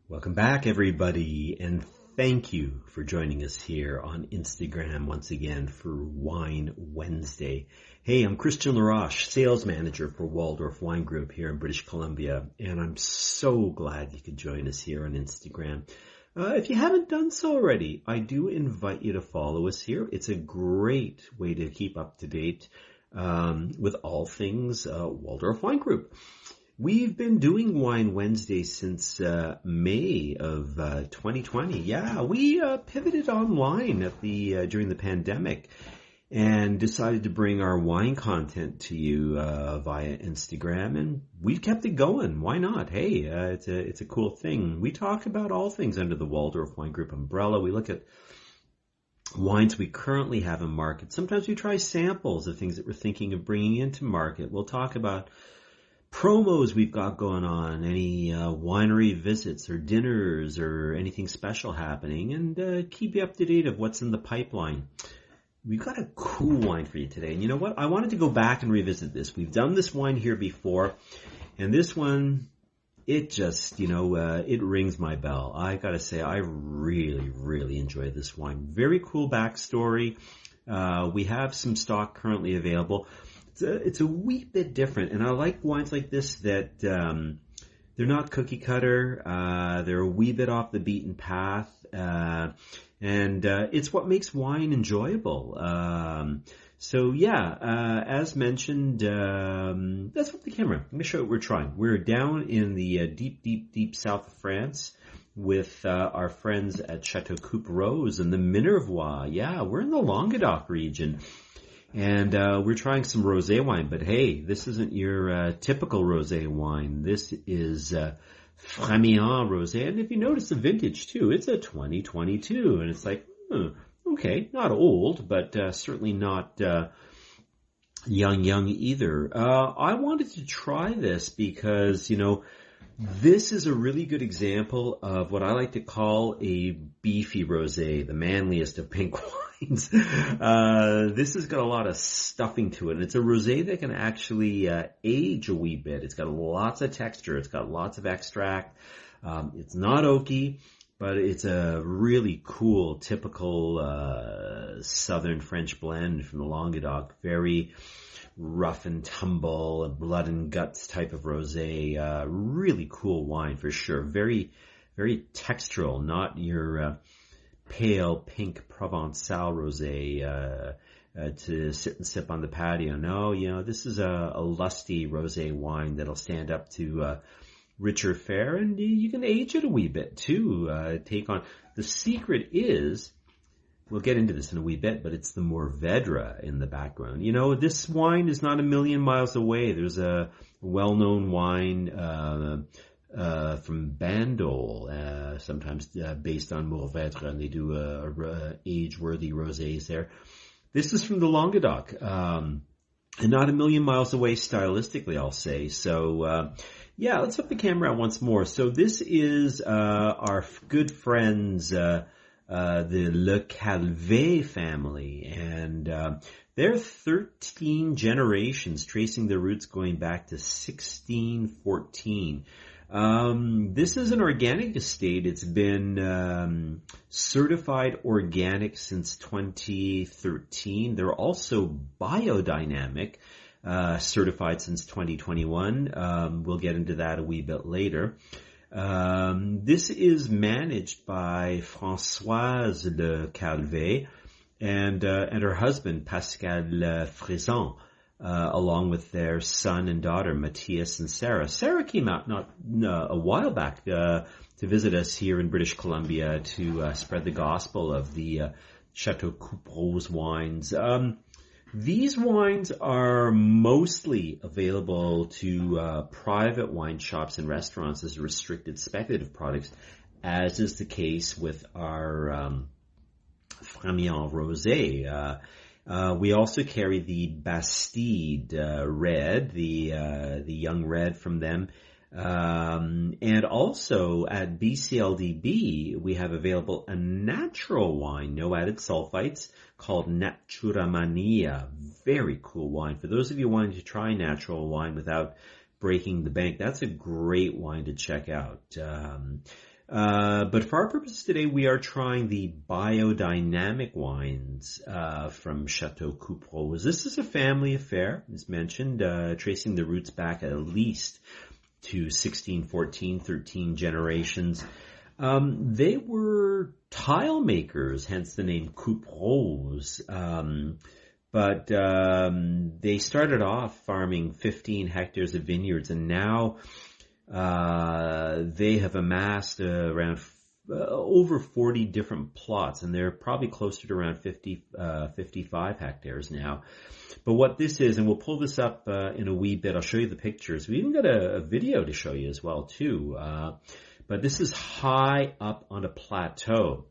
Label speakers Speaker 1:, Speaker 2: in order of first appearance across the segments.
Speaker 1: Welcome back, everybody, and thank you for joining us here on Instagram once again for Wine Wednesday. Hey, I'm Christian Laroche, sales manager for Waldorf Wine Group here in British Columbia, and I'm so glad you could join us here on Instagram. If you haven't done so already, I do invite you to follow us here. It's a great way to keep up to date with all things Waldorf Wine Group. We've been doing Wine Wednesday since May of 2020. Yeah, we pivoted online at during the pandemic and decided to bring our wine content to you via Instagram, and we've kept it going. Why not? Hey, it's a cool thing. We talk about all things under the Waldorf Wine Group umbrella. We look at wines we currently have in market. Sometimes we try samples of things that we're thinking of bringing into market. We'll talk about promos we've got going on, any winery visits or dinners or anything special happening, and keep you up to date of what's in the pipeline. We've got a cool wine for you today. And you know what? I wanted to go back and revisit this. We've done this wine here before, and this one, it just, it rings my bell. I gotta say, I really, really enjoy this wine. Very cool backstory. We have some stock currently available. It's a wee bit different, and I like wines like this that they're not cookie cutter. They're a wee bit off the beaten path, and it's what makes wine enjoyable. As mentioned, let's flip the camera. Let me show you what we're trying. We're down in the deep south of France with our friends at Chateau Coupe Rose and the Minervois. Yeah, we're in the Languedoc region. And we're trying some rosé wine, but hey, this isn't your typical rosé wine. This is Fremillant rosé, and if you notice the vintage too, it's a 2022, and it's like, okay, not old, but certainly not young either. I wanted to try this because, this is a really good example of what I like to call a beefy rosé, the manliest of pink wines. This has got a lot of stuffing to it, and it's a rosé that can actually age a wee bit. It's got lots of texture. It's got lots of extract. It's not oaky, but it's a really cool, typical southern French blend from the Languedoc. Very rough and tumble, blood and guts type of rosé. Really cool wine for sure. Very, very textural, not your pale pink Provençal rosé to sit and sip on the patio. No, this is a lusty rosé wine that'll stand up to richer fare, and you can age it a wee bit too. Take on the secret is, we'll get into this in a wee bit, but it's the Mourvedre in the background. This wine is not a million miles away. There's a well-known wine from Bandol, sometimes based on Mourvedre, and they do a age-worthy rosés there. This is from the Languedoc, and not a million miles away stylistically, I'll say. So, let's flip the camera out once more. So this is our good friends, the Le Calvet family, and they're 13 generations, tracing their roots going back to 1614. This is an organic estate. It's been certified organic since 2013. They're also biodynamic, certified since 2021. We'll get into that a wee bit later. This is managed by Françoise Le Calvet and her husband Pascal Frison, along with their son and daughter Matthias and Sarah. Sarah came out not a while back to visit us here in British Columbia to spread the gospel of the Chateau Coupe Rose wines. These wines are mostly available to private wine shops and restaurants as restricted speculative products, as is the case with our Fremillant Rosé. We also carry the Bastide Red, the young red from them. And also at BCLDB, we have available a natural wine, no added sulfites, called Naturamania. Very cool wine. For those of you wanting to try natural wine without breaking the bank, that's a great wine to check out. But for our purposes today, we are trying the Biodynamic wines from Chateau, Coupe. This is a family affair, as mentioned, tracing the roots back at least to 16, 14, 13 generations. They were tile makers, hence the name Coupe Rose. But they started off farming 15 hectares of vineyards, and now they have amassed around over 40 different plots, and they're probably closer to around 55 hectares now. But what this is, and we'll pull this up in a wee bit, I'll show you the pictures. We even got a video to show you as well, too. But this is high up on a plateau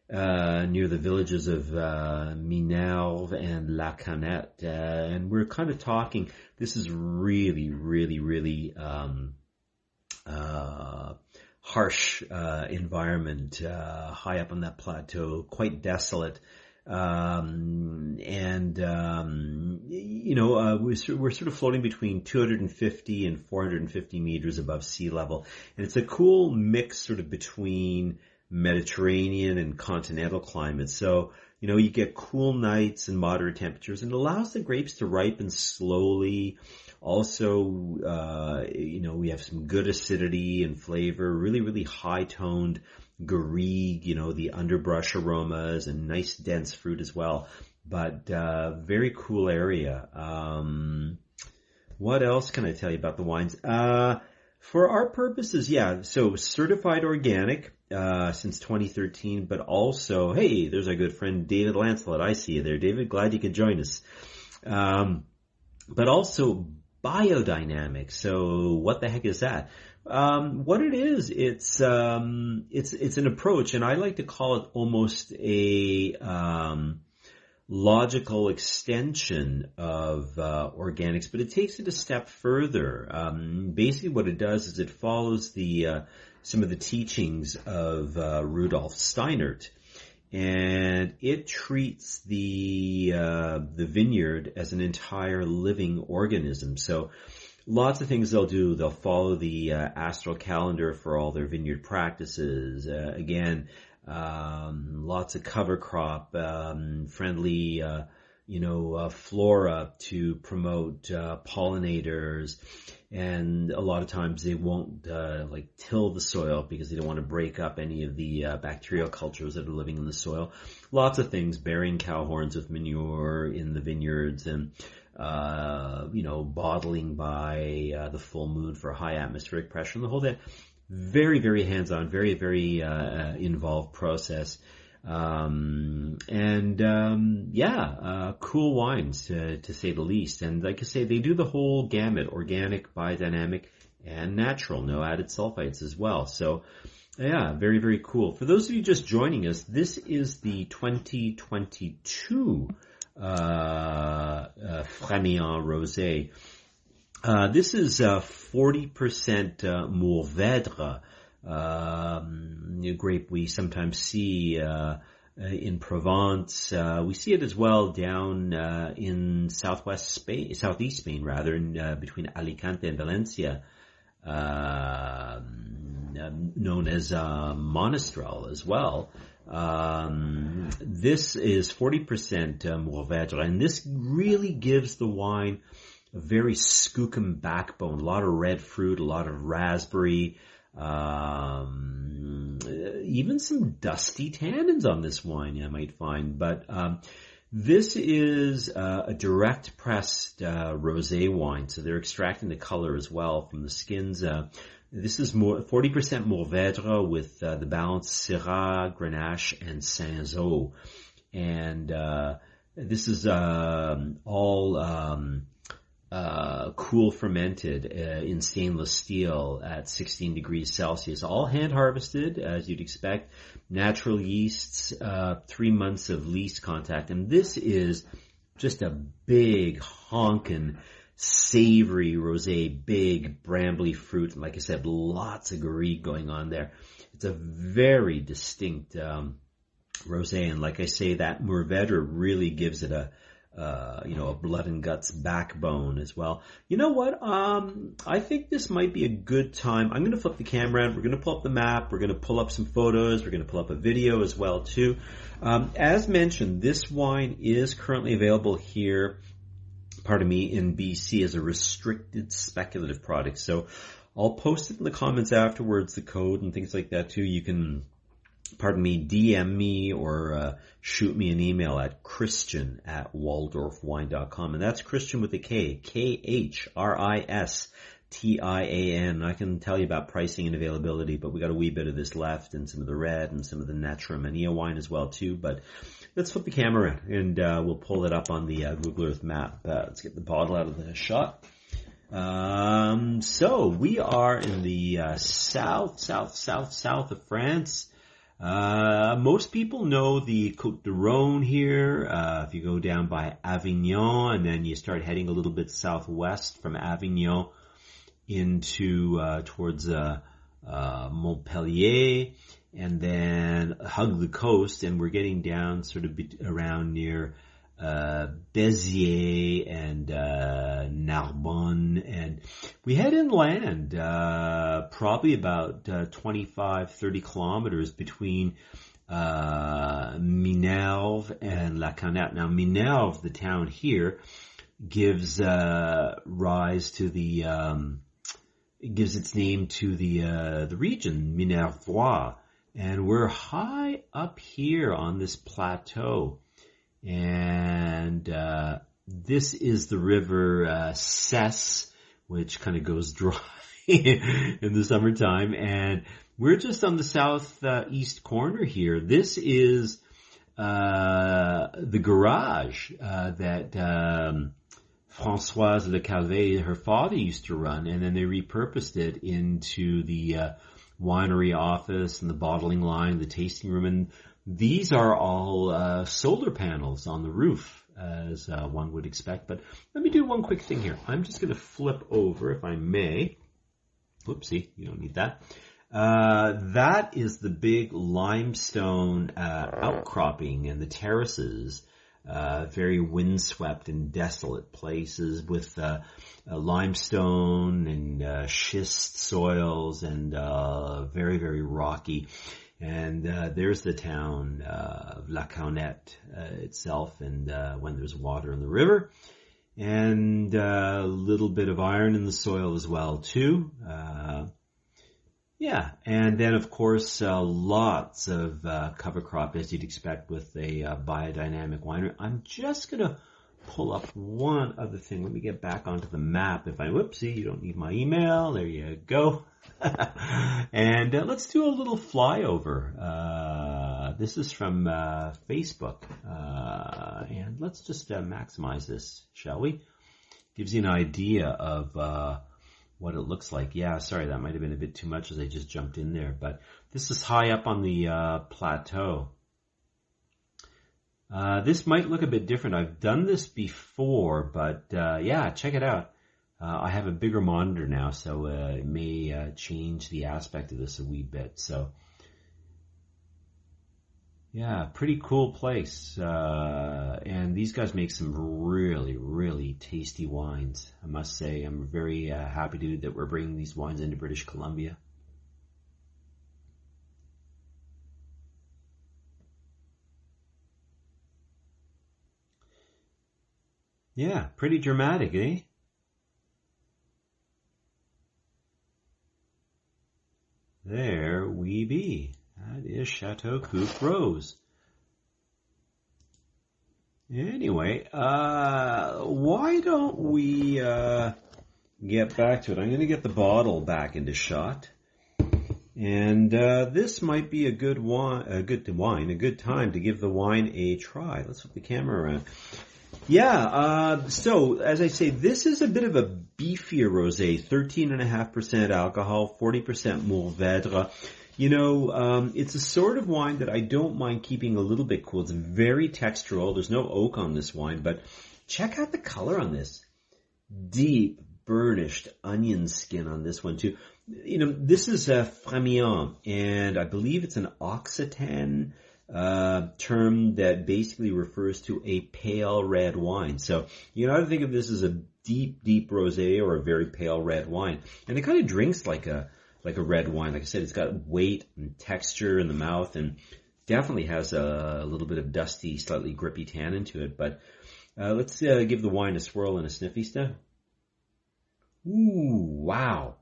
Speaker 1: near the villages of Minervois and La Canette. And we're kind of talking, this is really, really, really harsh environment high up on that plateau, quite desolate. We're sort of floating between 250 and 450 meters above sea level. And it's a cool mix sort of between Mediterranean and continental climates. So, you get cool nights and moderate temperatures, and it allows the grapes to ripen slowly. Also, we have some good acidity and flavor, really, really high-toned garrigue, the underbrush aromas, and nice dense fruit as well. But very cool area. What else can I tell you about the wines? For our purposes, so certified organic since 2013, but also, hey, there's our good friend David Lancelot. I see you there, David. Glad you could join us. But also biodynamic. So what the heck is that? What it is, it's an approach, and I like to call it almost a logical extension of organics, but it takes it a step further. Basically, what it does is it follows some of the teachings of Rudolf Steinert, and it treats the vineyard as an entire living organism. So lots of things they'll do. They'll follow the astral calendar for all their vineyard practices. Lots of cover crop, friendly, flora to promote pollinators. And a lot of times they won't till the soil because they don't want to break up any of the bacterial cultures that are living in the soil. Lots of things, burying cow horns with manure in the vineyards, and bottling by the full moon for high atmospheric pressure, and the whole thing. Very, very hands-on, very, very involved process. Cool wines to say the least. And like I say, they do the whole gamut: organic, biodynamic, and natural. No added sulfites as well. So, very, very cool. For those of you just joining us, this is the 2022 Fremillant Rosé. This is 40% Mourvedre, grape we sometimes see in Provence. We see it as well down in southeast Spain, between Alicante and Valencia, known as Monastrell as well. This is 40% Mourvedre, and this really gives the wine a very skookum backbone, a lot of red fruit, a lot of raspberry, even some dusty tannins on this wine you might find. But this is a direct pressed rosé wine, so they're extracting the color as well from the skins. This is 40% Mourvedre with the balance Syrah, Grenache, and Cinsault. And this is all cool fermented in stainless steel at 16 degrees Celsius, all hand harvested as you'd expect, natural yeasts, 3 months of least contact. And this is just a big honkin' savory rosé, big brambly fruit, and like I said, lots of garrigue going on there. It's a very distinct rosé, and like I say, that Mourvedre really gives it a a blood and guts backbone as well. You know what? I think this might be a good time. I'm going to flip the camera around. We're going to pull up the map. We're going to pull up some photos. We're going to pull up a video as well, too. As mentioned, this wine is currently available here, in BC as a restricted speculative product. So I'll post it in the comments afterwards, the code and things like that, too. You can DM me or shoot me an email at christian@waldorfwine.com. And that's Christian with a K, Christian. I can tell you about pricing and availability, but we got a wee bit of this left and some of the red and some of the Natura Mania wine as well, too. But let's flip the camera and we'll pull it up on the Google Earth map. Let's get the bottle out of the shot. So we are in the south of France. Most people know the Côte du Rhône here. If you go down by Avignon and then you start heading a little bit southwest from Avignon into towards Montpellier, and then hug the coast, and we're getting down sort of around near Béziers and Narbonne, and we head inland probably about 25-30 kilometers between Minervois and La Canette. Now Minervois, the town here, gives rise to gives its name to the region Minervois, and we're high up here on this plateau. And this is the river Cesse, which kind of goes dry in the summertime. And we're just on the southeast corner here. This is the garage that Françoise Le Calvet, her father, used to run, and then they repurposed it into the winery office and the bottling line, the tasting room, and these are all solar panels on the roof, as one would expect. But let me do one quick thing here. I'm just going to flip over, if I may. Whoopsie, you don't need that. That is the big limestone outcropping and the terraces, very windswept and desolate places with limestone and schist soils and very, very rocky. And there's the town of La Canette itself, and when there's water in the river, and a little bit of iron in the soil as well too. And then of course lots of cover crop, as you'd expect with a biodynamic winery. I'm just gonna pull up one other thing. Let me get back onto the map. Whoopsie, you don't need my email. There you go. And let's do a little flyover. This is from Facebook. And let's just maximize this, shall we? Gives you an idea of what it looks like. Yeah, sorry, that might have been a bit too much as I just jumped in there. But this is high up on the plateau. This might look a bit different. I've done this before, but yeah, check it out. I have a bigger monitor now, so it may change the aspect of this a wee bit. So, yeah, pretty cool place. And these guys make some really, really tasty wines. I must say, I'm very happy that we're bringing these wines into British Columbia. Yeah, pretty dramatic, eh? There we be. That is Chateau Coupe Rose. Anyway, why don't we get back to it? I'm going to get the bottle back into shot. And this might be a good time to give the wine a try. Let's flip the camera around. Yeah, so as I say, this is a bit of a beefier rosé, 13.5% alcohol, 40% Mourvèdre. You know, it's a sort of wine that I don't mind keeping a little bit cool. It's very textural. There's no oak on this wine, but check out the color on this. Deep, burnished onion skin on this one too. You know, this is Fremillant, and I believe it's an Occitan term that basically refers to a pale red wine. So you can either think of this as a deep, deep rosé or a very pale red wine. And it kind of drinks like a red wine. Like I said, it's got weight and texture in the mouth and definitely has a little bit of dusty, slightly grippy tannin to it. But let's give the wine a swirl and a sniffy sniff. Ooh, wow.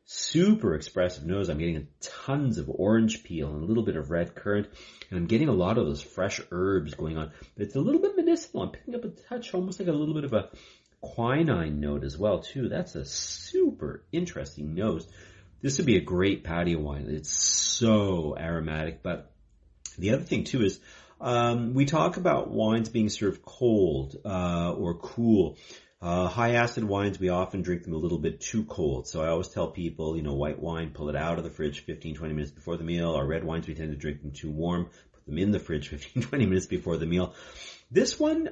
Speaker 1: Super expressive nose. I'm getting tons of orange peel and a little bit of red currant. And I'm getting a lot of those fresh herbs going on. But it's a little bit medicinal. I'm picking up a touch, almost like a little bit of a quinine note as well, too. That's a super interesting nose. This would be a great patio wine. It's so aromatic. But the other thing, too, is we talk about wines being served cold or cool. High acid wines, we often drink them a little bit too cold. So I always tell people, white wine, pull it out of the fridge 15, 20 minutes before the meal. Our red wines, we tend to drink them too warm. Put them in the fridge 15, 20 minutes before the meal. This one,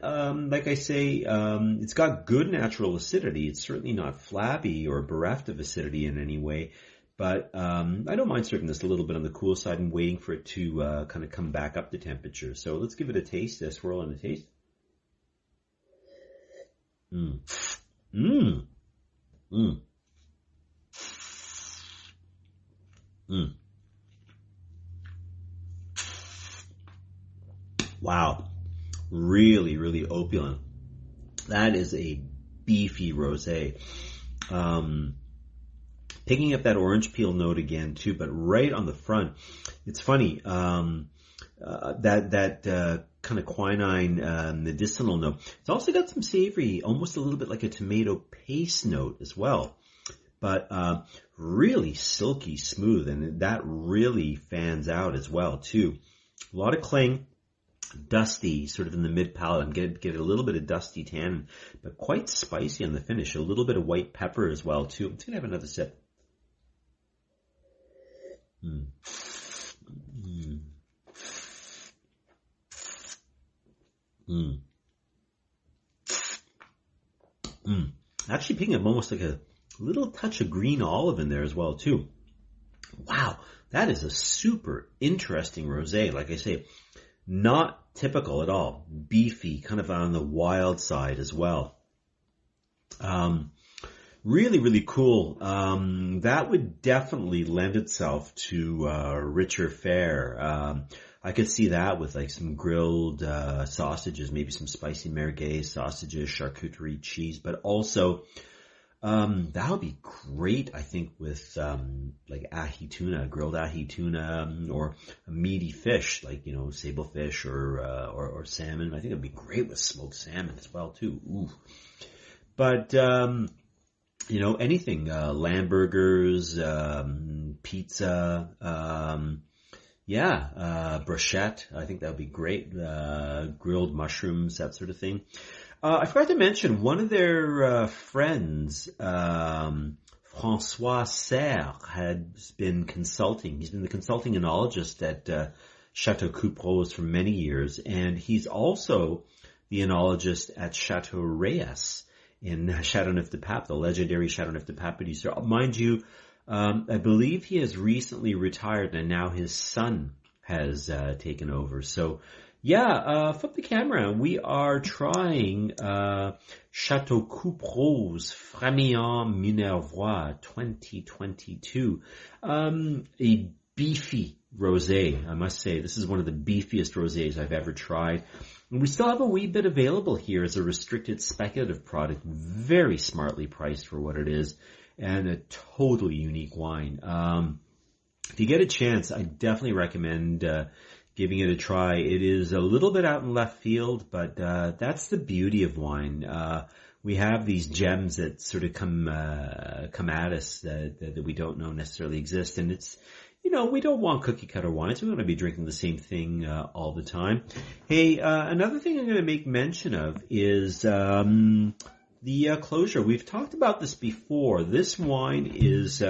Speaker 1: like I say, it's got good natural acidity. It's certainly not flabby or bereft of acidity in any way. But I don't mind serving this a little bit on the cool side and waiting for it to kind of come back up to temperature. So let's give it a taste, a swirl and a taste. Wow. Really, really opulent. That is a beefy rosé. Picking up that orange peel note again too, but right on the front. It's funny, that kind of quinine medicinal note. It's also got some savory, almost a little bit like a tomato paste note as well. But really silky smooth, and that really fans out as well too. A lot of cling, dusty, sort of in the mid palate. I'm get a little bit of dusty tannin, but quite spicy on the finish. A little bit of white pepper as well too. I'm just gonna have another sip. Actually picking up almost like a little touch of green olive in there as well too. Wow, that is a super interesting rosé. Like I say, not typical at all. Beefy, kind of on the wild side as well. Really, really cool. That would definitely lend itself to richer fare. I could see that with like some grilled sausages, maybe some spicy merguez sausages, charcuterie cheese, but also that would be great, I think, with like ahi tuna, grilled ahi tuna, or a meaty fish like sable fish or salmon. I think it'd be great with smoked salmon as well too. Ooh. But anything, lamb burgers, pizza, brochette. I think that would be great. Grilled mushrooms, that sort of thing. I forgot to mention one of their friends, François Serre, has been consulting. He's been the consulting enologist at Chateau Coupe for many years, and he's also the enologist at Chateau Reyes in Châteauneuf-du-Pape, the legendary Châteauneuf-du-Pape producer. Mind you, I believe he has recently retired and now his son has taken over. So flip the camera. We are trying Chateau Coupe Rose Fremillant Minervois 2022. A beefy rosé, I must say. This is one of the beefiest rosés I've ever tried. And we still have a wee bit available here as a restricted speculative product, very smartly priced for what it is, and a totally unique wine. If you get a chance, I definitely recommend giving it a try. It is a little bit out in left field, but that's the beauty of wine. We have these gems that sort of come at us that we don't know necessarily exist, and it's we don't want cookie cutter wines. We want to be drinking the same thing all the time. Hey, another thing I'm going to make mention of is the closure. We've talked about this before. This wine is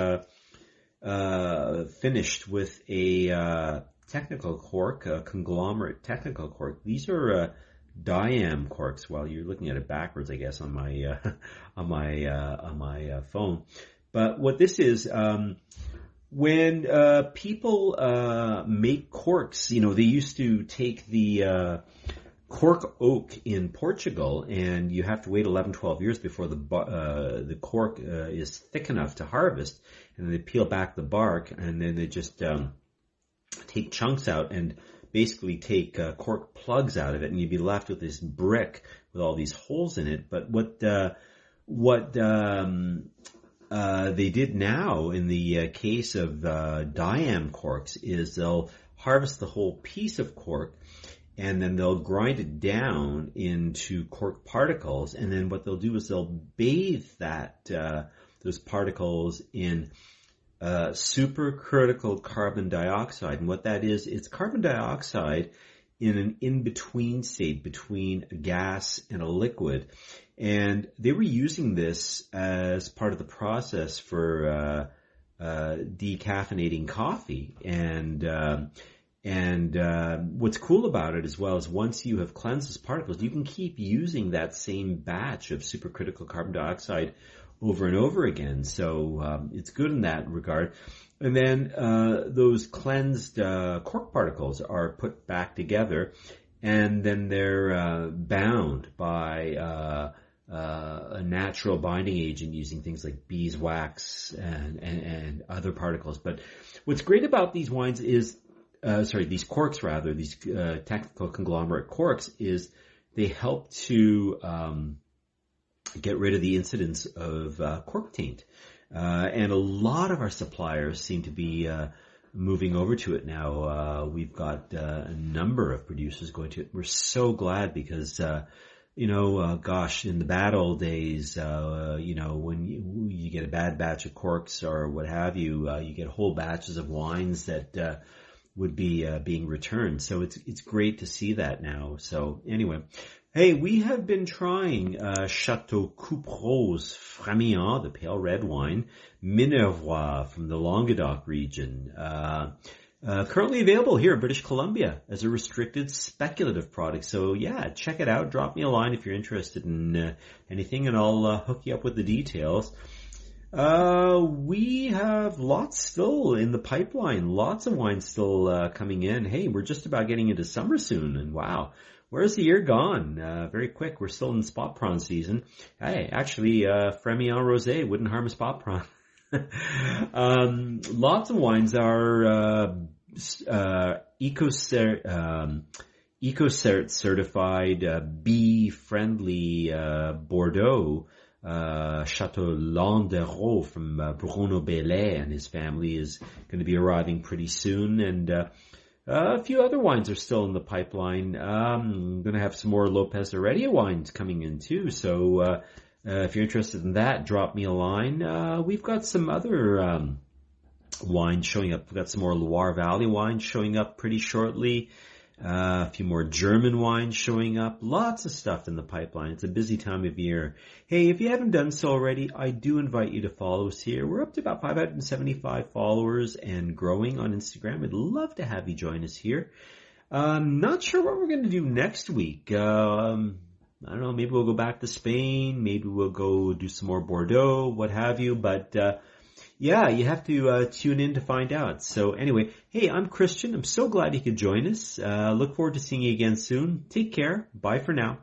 Speaker 1: finished with a technical cork, a conglomerate technical cork. These are diam corks. Well, you're looking at it backwards, I guess, on my phone. But what this is, When people make corks, they used to take the cork oak in Portugal, and you have to wait 11, 12 years before the cork is thick enough to harvest, and they peel back the bark, and then they just take chunks out and basically take cork plugs out of it, and you'd be left with this brick with all these holes in it. But what they did now in the case of Diam corks is they'll harvest the whole piece of cork, and then they'll grind it down into cork particles, and then what they'll do is they'll bathe those particles in supercritical carbon dioxide. And what that is, it's carbon dioxide in an in-between state between a gas and a liquid. And they were using this as part of the process for decaffeinating coffee. And what's cool about it as well is once you have cleansed those particles, you can keep using that same batch of supercritical carbon dioxide over and over again. So it's good in that regard. And then those cleansed cork particles are put back together, and then they're bound by a natural binding agent using things like beeswax and other particles. But what's great about these wines is, these corks rather, these technical conglomerate corks, is they help to get rid of the incidence of cork taint. And a lot of our suppliers seem to be moving over to it now. We've got a number of producers going to it. We're so glad because, gosh, in the bad old days, when you get a bad batch of corks or what have you, you get whole batches of wines that would be being returned. So it's great to see that now. So anyway, hey, we have been trying Chateau Coupe Rose Fremillant, the pale red wine, Minervois from the Languedoc region. Currently available here in British Columbia as a restricted speculative product. So yeah, check it out. Drop me a line if you're interested in anything, and I'll hook you up with the details. We have lots still in the pipeline, lots of wine still coming in. Hey, we're just about getting into summer soon, and wow, where's the year gone? Very quick. We're still in spot prawn season. Hey, actually, Fremillant Rosé wouldn't harm a spot prawn. Lots of wines are EcoCert certified, bee-friendly Bordeaux. Chateau Languedoc from Bruno Belay and his family is going to be arriving pretty soon, and a few other wines are still in the pipeline. I'm going to have some more Lopez Heredia wines coming in too, so if you're interested in that, drop me a line. We've got some other wines showing up. We've got some more Loire Valley wines showing up pretty shortly. A few more German wines showing up. Lots of stuff in the pipeline. It's a busy time of year. Hey, if you haven't done so already, I do invite you to follow us here. We're up to about 575 followers and growing on Instagram. I'd love to have you join us here. Not sure what we're going to do next week. I don't know, maybe we'll go back to Spain. Maybe we'll go do some more Bordeaux, what have you. But yeah, you have to tune in to find out. So anyway, hey, I'm Christian. I'm so glad you could join us. Look forward to seeing you again soon. Take care. Bye for now.